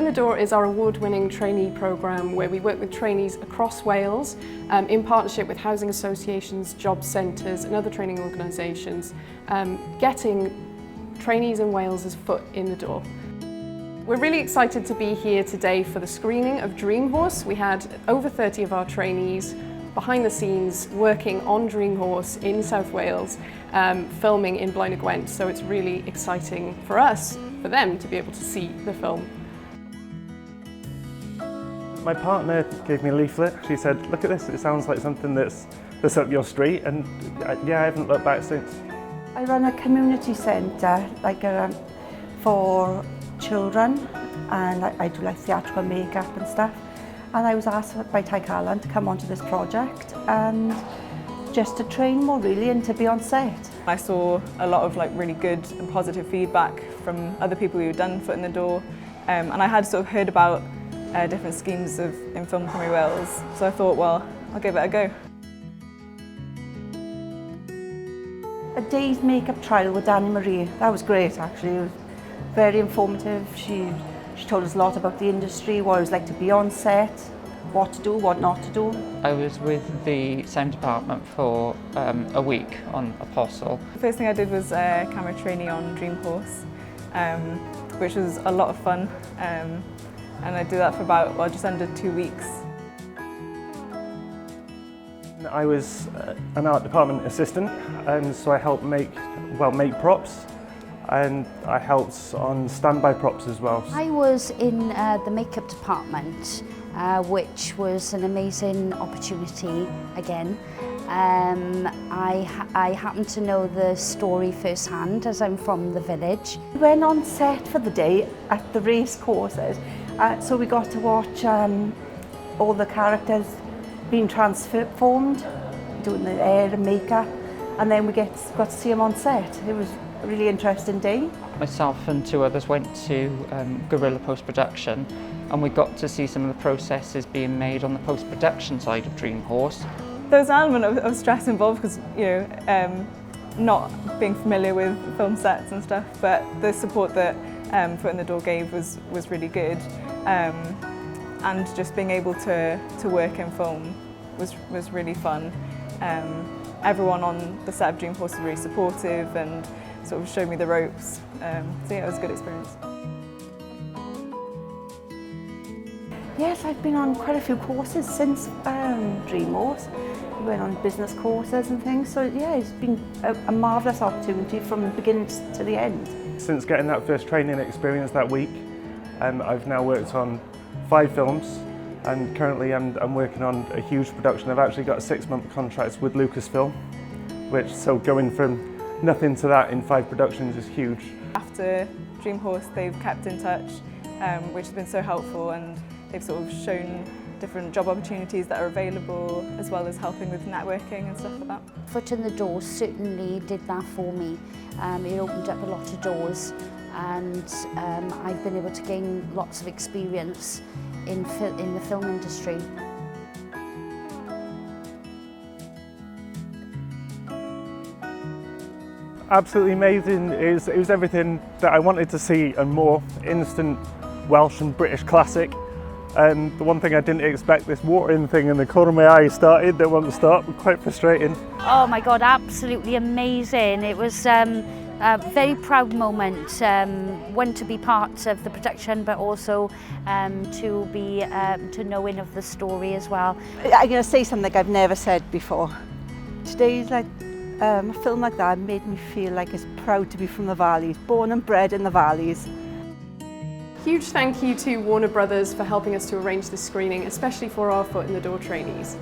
in the Door is our award-winning trainee programme where we work with trainees across Wales in partnership with housing associations, job centres and other training organisations, getting trainees in Wales's foot in the door. We're really excited to be here today for the screening of Dream Horse. We had over 30 of our trainees behind the scenes working on Dream Horse in South Wales, filming in Blaenau Gwent, so it's really exciting for us, for them to be able to see the film. My partner gave me a leaflet. She said, look at this, it sounds like something that's up your street, and yeah, I haven't looked back since. I run a community centre for children, and I do like theatrical makeup and stuff. And I was asked by Teale to come onto this project and just to train more really and to be on set. I saw a lot of really good and positive feedback from other people who had done Foot in the Door, and I had sort of heard about different schemes in Film Cymru Wales, so I thought, well, I'll give it a go. A day's makeup trial with Danny Marie, that was great actually. It was very informative. She told us a lot about the industry, what it was like to be on set, what to do, what not to do. I was with the sound department for a week on Apostle. The first thing I did was a camera trainee on Dream Horse, which was a lot of fun, and I did that for about just under 2 weeks. I was an art department assistant, and so I helped make props, and I helped on standby props as well. I was in the makeup department, which was an amazing opportunity again. I happen to know the story firsthand as I'm from the village. We went on set for the day at the race courses, so we got to watch all the characters being transformed, doing the hair and makeup, and then we got to see them on set. It was a really interesting day. Myself and 2 others went to Guerrilla Post-Production, and we got to see some of the processes being made on the post-production side of Dream Horse. There was an element of stress involved because, not being familiar with film sets and stuff, but the support that Foot in the Door gave was really good. And just being able to work in film was really fun. Everyone on the set of Dream Horse was really supportive and sort of showed me the ropes. So yeah, it was a good experience. Yes, I've been on quite a few courses since Dream Horse. We went on business courses and things, so yeah, it's been a marvellous opportunity from the beginning to the end. Since getting that first training experience that week, I've now worked on 5 films, and currently I'm working on a huge production. I've actually got a 6-month contract with Ffilm, so going from nothing to that in 5 productions is huge. After Dream Horse, they've kept in touch, which has been so helpful, and they've sort of shown different job opportunities that are available, as well as helping with networking and stuff like that. Foot in the Door certainly did that for me. It opened up a lot of doors, and I've been able to gain lots of experience in the film industry. Absolutely amazing. It was everything that I wanted to see and more. Instant Welsh and British classic. And the one thing I didn't expect, this watering thing in the corner of my eye started that won't stop. Quite frustrating. Oh my God, absolutely amazing. It was a very proud moment, one to be part of the production, but also to knowing of the story as well. I'm going to say something I've never said before. Today's a film like that made me feel like it's proud to be from the valleys, born and bred in the valleys. Huge thank you to Warner Brothers for helping us to arrange this screening, especially for our Foot in the Door trainees.